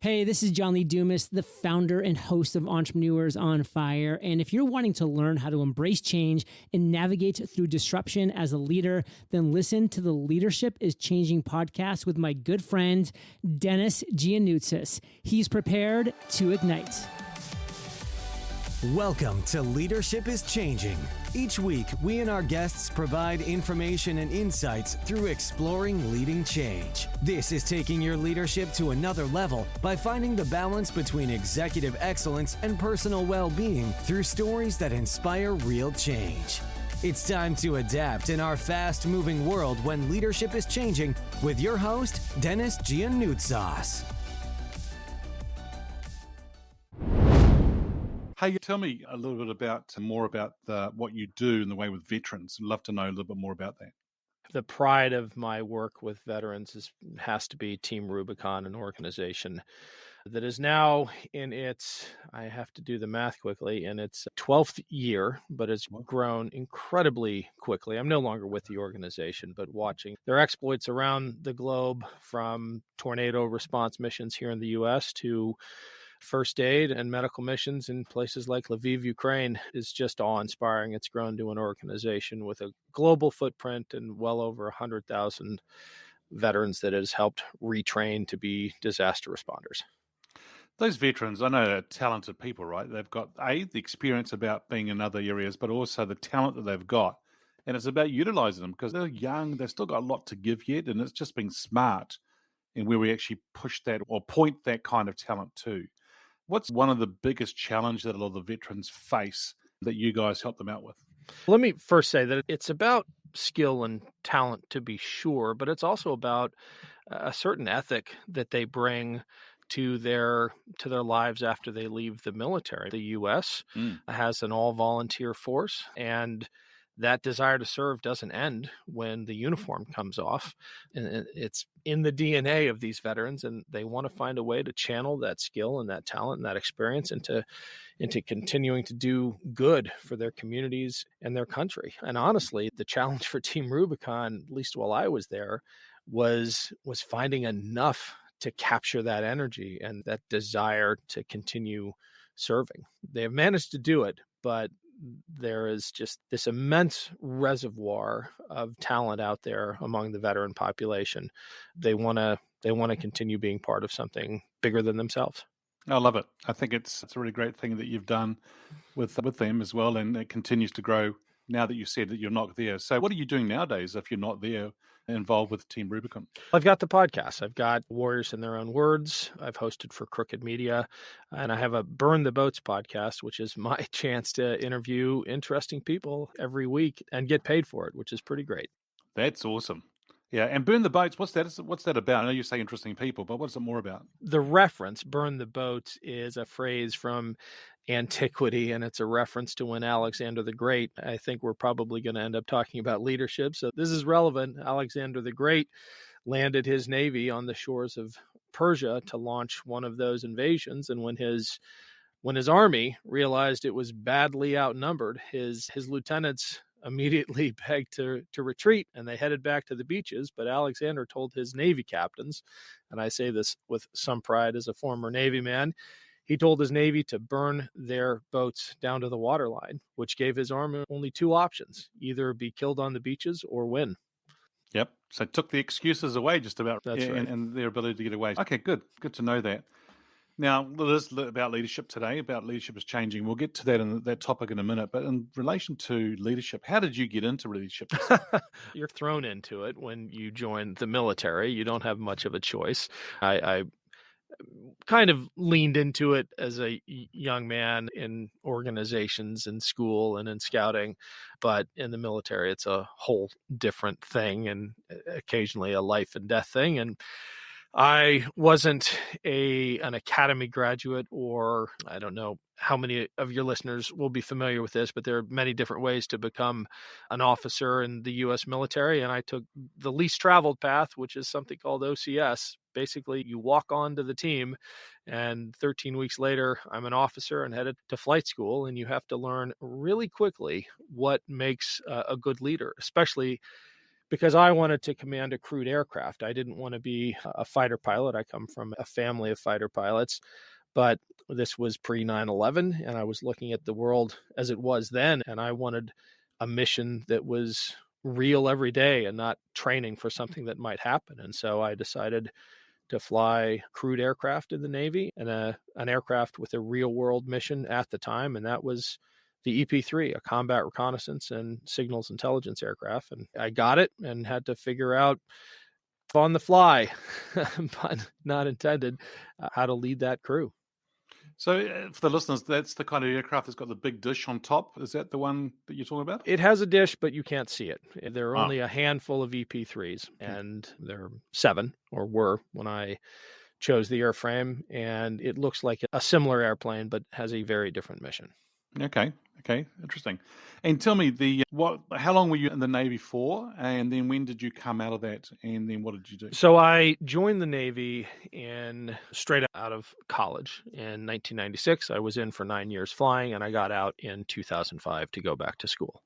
Hey, this is John Lee Dumas, the founder and host of Entrepreneurs on Fire. And if you're wanting to learn how to embrace change and navigate through disruption as a leader, then listen to the Leadership is Changing podcast with my good friend, Denis Gianoutsos. He's prepared to ignite. Welcome to Leadership is Changing. Each week, we and our guests provide information and insights through exploring leading change. This is taking your leadership to another level by finding the balance between executive excellence and personal well-being through stories that inspire real change. It's time to adapt in our fast-moving world when leadership is changing with your host, Denis Gianoutsos. Hey, tell me a little bit more about what you do in the way with veterans. I'd love to know a little bit more about that. The pride of my work with veterans has to be Team Rubicon, an organization that is now in its, I have to do the math quickly, in its 12th year, but it's grown incredibly quickly. I'm no longer with the organization, but watching their exploits around the globe, from tornado response missions here in the U.S. to first aid and medical missions in places like Lviv, Ukraine, is just awe-inspiring. It's grown to an organization with a global footprint and well over 100,000 veterans that it has helped retrain to be disaster responders. Those veterans, I know, are talented people, right? They've got, the experience about being in other areas, but also the talent that they've got. And it's about utilizing them because they're young, they've still got a lot to give yet, and it's just being smart in where we actually push that or point that kind of talent to. What's one of the biggest challenges that a lot of the veterans face that you guys help them out with? Let me first say that it's about skill and talent, to be sure, but it's also about a certain ethic that they bring to their lives after they leave the military. The U.S. has an all-volunteer force, and that desire to serve doesn't end when the uniform comes off. And it's in the DNA of these veterans, and they want to find a way to channel that skill and that talent and that experience into continuing to do good for their communities and their country. And honestly, the challenge for Team Rubicon, at least while I was there, was finding enough to capture that energy and that desire to continue serving. They have managed to do it, but there is just this immense reservoir of talent out there among the veteran population. They want to continue being part of something bigger than themselves. I love it. I think it's a really great thing that you've done with them as well, and it continues to grow now that you said that you're not there. So what are you doing nowadays if you're not there involved with Team Rubicon? I've got the podcast. I've got Warriors in Their Own Words. I've hosted for Crooked Media, and I have a Burn the Boats podcast, which is my chance to interview interesting people every week and get paid for it, which is pretty great. That's awesome. Yeah, and Burn the Boats, what's that about? I know you say interesting people, but what's it more about? The reference, burn the boats, is a phrase from antiquity, and it's a reference to when Alexander the Great, I think we're probably going to end up talking about leadership, so this is relevant. Alexander the Great landed his navy on the shores of Persia to launch one of those invasions, and when his army realized it was badly outnumbered, his lieutenants immediately begged to retreat, and they headed back to the beaches. But Alexander told his Navy captains, and I say this with some pride as a former Navy man, he told his Navy to burn their boats down to the waterline, which gave his army only two options: either be killed on the beaches or win. Yep. So it took the excuses away just about. That's right. And their ability to get away. Okay, good. Good to know that. Now, this is about leadership today, about leadership is changing. We'll get to that topic in a minute. But in relation to leadership, how did you get into leadership? You're thrown into it when you join the military. You don't have much of a choice. I kind of leaned into it as a young man in organizations, in school, and in scouting. But in the military, it's a whole different thing, and occasionally a life and death thing. And I wasn't an academy graduate, or I don't know how many of your listeners will be familiar with this, but there are many different ways to become an officer in the U.S. military. And I took the least traveled path, which is something called OCS. Basically, you walk onto the team, and 13 weeks later, I'm an officer and headed to flight school. And you have to learn really quickly what makes a good leader, especially because I wanted to command a crewed aircraft. I didn't want to be a fighter pilot. I come from a family of fighter pilots, but this was pre 9/11, and I was looking at the world as it was then, and I wanted a mission that was real every day and not training for something that might happen. And so I decided to fly crewed aircraft in the Navy, and an aircraft with a real world mission at the time. And that was the EP-3, a combat reconnaissance and signals intelligence aircraft. And I got it and had to figure out on the fly, pun not intended, how to lead that crew. So for the listeners, that's the kind of aircraft that's got the big dish on top. Is that the one that you're talking about? It has a dish, but you can't see it. There are only a handful of EP-3s, and there are 7, or were when I chose the airframe, and it looks like a similar airplane, but has a very different mission. Okay, interesting. And tell me, how long were you in the Navy for? And then when did you come out of that? And then what did you do? So I joined the Navy straight out of college in 1996. I was in for 9 years flying, and I got out in 2005 to go back to school.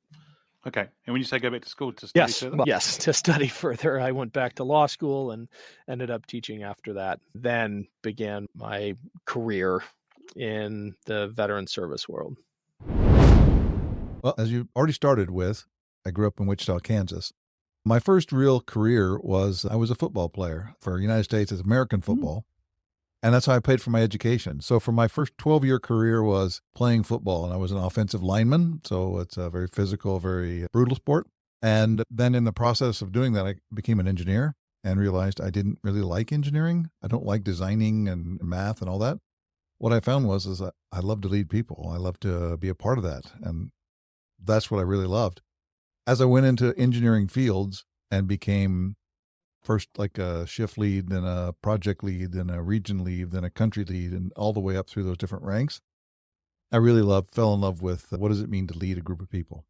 Okay. And when you say go back to school, to study further? Yes, to study further. I went back to law school and ended up teaching after that. Then began my career in the veteran service world. Well, as you already started with, I grew up in Wichita, Kansas. My first real career was I was a football player for United States as American football. And that's how I paid for my education. So for my first 12-year career was playing football, and I was an offensive lineman. So it's a very physical, very brutal sport. And then in the process of doing that, I became an engineer and realized I didn't really like engineering. I don't like designing and math and all that. What I found was that I love to lead people. I love to be a part of that. And that's what I really loved. As I went into engineering fields and became first like a shift lead, then a project lead, then a region lead, then a country lead, and all the way up through those different ranks, I really fell in love with what does it mean to lead a group of people.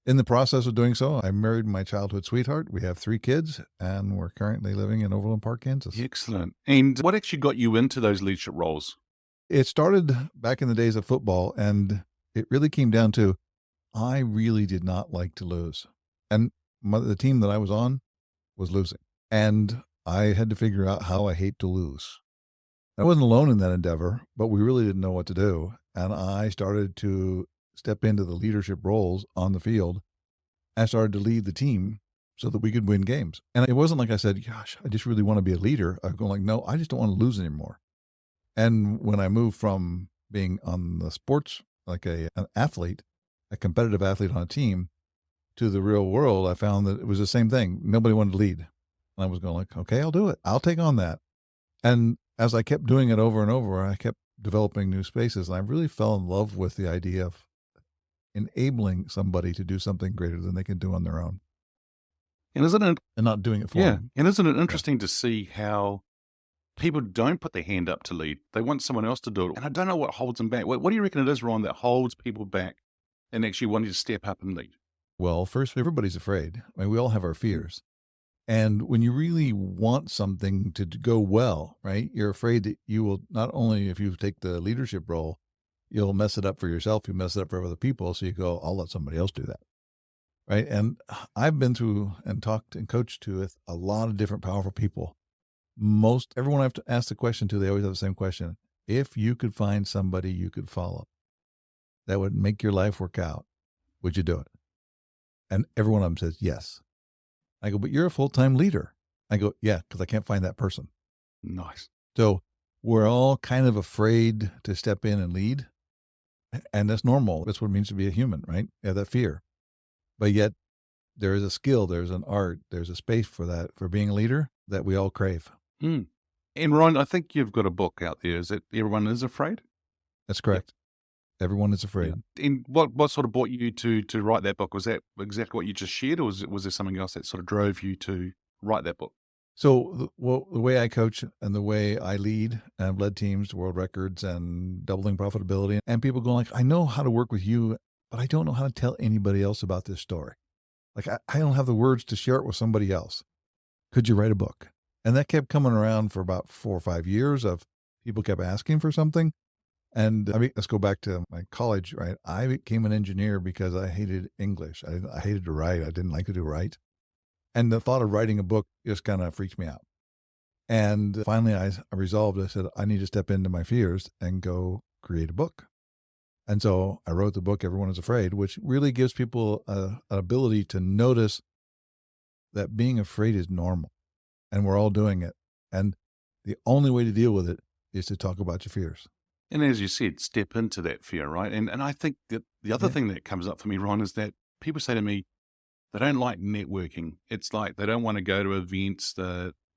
In the process of doing so, I married my childhood sweetheart. We have 3 kids, and we're currently living in Overland Park, Kansas. Excellent. And what actually got you into those leadership roles? It started back in the days of football, and it really came down to I really did not like to lose. And the team that I was on was losing. And I had to figure out how I hate to lose. I wasn't alone in that endeavor, but we really didn't know what to do. And I started to step into the leadership roles on the field. I started to lead the team so that we could win games. And it wasn't like I said, gosh, I just really want to be a leader. I was going like, no, I just don't want to lose anymore. And when I moved from being on the sports, like an athlete, a competitive athlete on a team, to the real world, I found that it was the same thing. Nobody wanted to lead. And I was going like, okay, I'll do it. I'll take on that. And as I kept doing it over and over, I kept developing new spaces. And I really fell in love with the idea of enabling somebody to do something greater than they can do on their own. And isn't it? And not doing it for them. And isn't it interesting to see how people don't put their hand up to lead? They want someone else to do it. And I don't know what holds them back. What do you reckon it is, Ron, that holds people back and actually wanting to step up and lead? Well, first, everybody's afraid. I mean, we all have our fears. And when you really want something to go well, right, you're afraid that you will not only, if you take the leadership role, you'll mess it up for yourself, you mess it up for other people. So you go, I'll let somebody else do that. Right. And I've been through and talked and coached with a lot of different powerful people. Everyone I've asked the question to, they always have the same question. If you could find somebody you could follow that would make your life work out, would you do it? And every one of them says, yes. I go, but you're a full-time leader. I go, yeah, because I can't find that person. Nice. So we're all kind of afraid to step in and lead. And that's normal. That's what it means to be a human, right? Yeah, that fear. But yet there is a skill, there's an art, there's a space for that, for being a leader that we all crave. And Ron, I think you've got a book out there. Is it Everyone is Afraid? That's correct. Everyone is afraid. Yeah. And what sort of brought you to write that book? Was that exactly what you just shared, or was there something else that sort of drove you to write that book? So the way I coach and the way I lead, and I've led teams to world records and doubling profitability, and people going like, I know how to work with you, but I don't know how to tell anybody else about this story. Like, I don't have the words to share it with somebody else. Could you write a book? And that kept coming around for about 4 or 5 years of people kept asking for something. And I mean, let's go back to my college, right? I became an engineer because I hated English. I hated to write. I didn't like to do right. And the thought of writing a book just kind of freaks me out. And finally, I resolved, I said, I need to step into my fears and go create a book. And so I wrote the book, Everyone is Afraid, which really gives people an ability to notice that being afraid is normal and we're all doing it. And the only way to deal with it is to talk about your fears. And as you said, step into that fear, right? And I think that the other thing that comes up for me, Ron, is that people say to me, they don't like networking. It's like they don't want to go to events.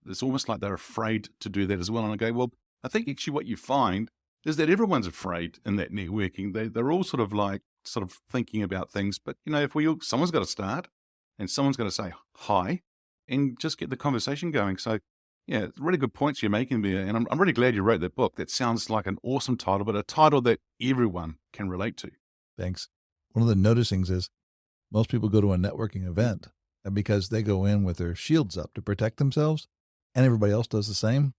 It's almost like they're afraid to do that as well. And I go, well, I think actually what you find is that everyone's afraid in that networking. They're all sort of thinking about things. But, if someone's got to start and someone's got to say hi and just get the conversation going. So, yeah, really good points you're making there. And I'm really glad you wrote that book. That sounds like an awesome title, but a title that everyone can relate to. Thanks. One of the noticings is most people go to a networking event and because they go in with their shields up to protect themselves and everybody else does the same.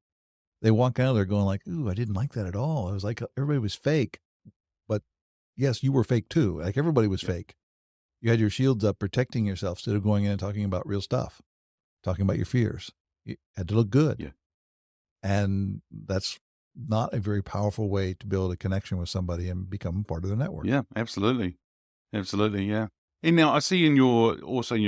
They walk out of there going like, ooh, I didn't like that at all. It was like everybody was fake. But yes, you were fake too. Like everybody was fake. You had your shields up protecting yourself instead of going in and talking about real stuff, talking about your fears. You had to look good. Yeah. And that's not a very powerful way to build a connection with somebody and become part of the network. Yeah, absolutely. Absolutely, yeah. And now I see in your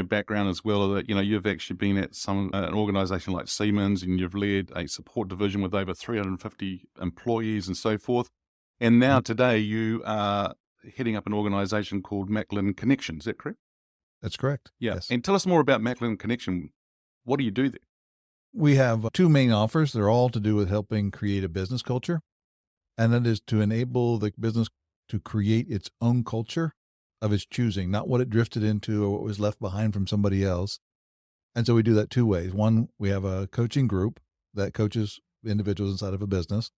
background as well that, you've actually been at an organization like Siemens and you've led a support division with over 350 employees and so forth. And now today you are heading up an organization called Macklin Connection. Is that correct? That's correct. Yeah. Yes. And tell us more about Macklin Connection. What do you do there? We have two main offers. They're all to do with helping create a business culture. And that is to enable the business to create its own culture of its choosing, not what it drifted into or what was left behind from somebody else. And so we do that two ways. One, we have a coaching group that coaches individuals inside of a business.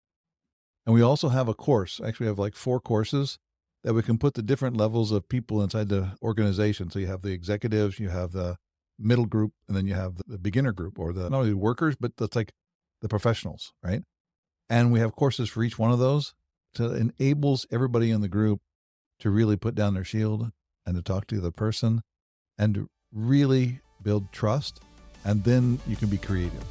And we also have a course. Actually, we have like 4 courses that we can put the different levels of people inside the organization. So you have the executives, you have the middle group, and then you have the beginner group, or not only the workers, but that's like the professionals, right? And we have courses for each one of those to enables everybody in the group to really put down their shield and to talk to the person and to really build trust. And then you can be creative.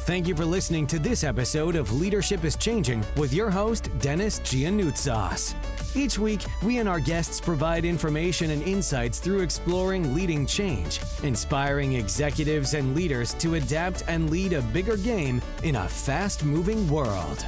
Thank you for listening to this episode of Leadership is Changing with your host, Denis Gianoutsos. Each week, we and our guests provide information and insights through exploring leading change, inspiring executives and leaders to adapt and lead a bigger game in a fast-moving world.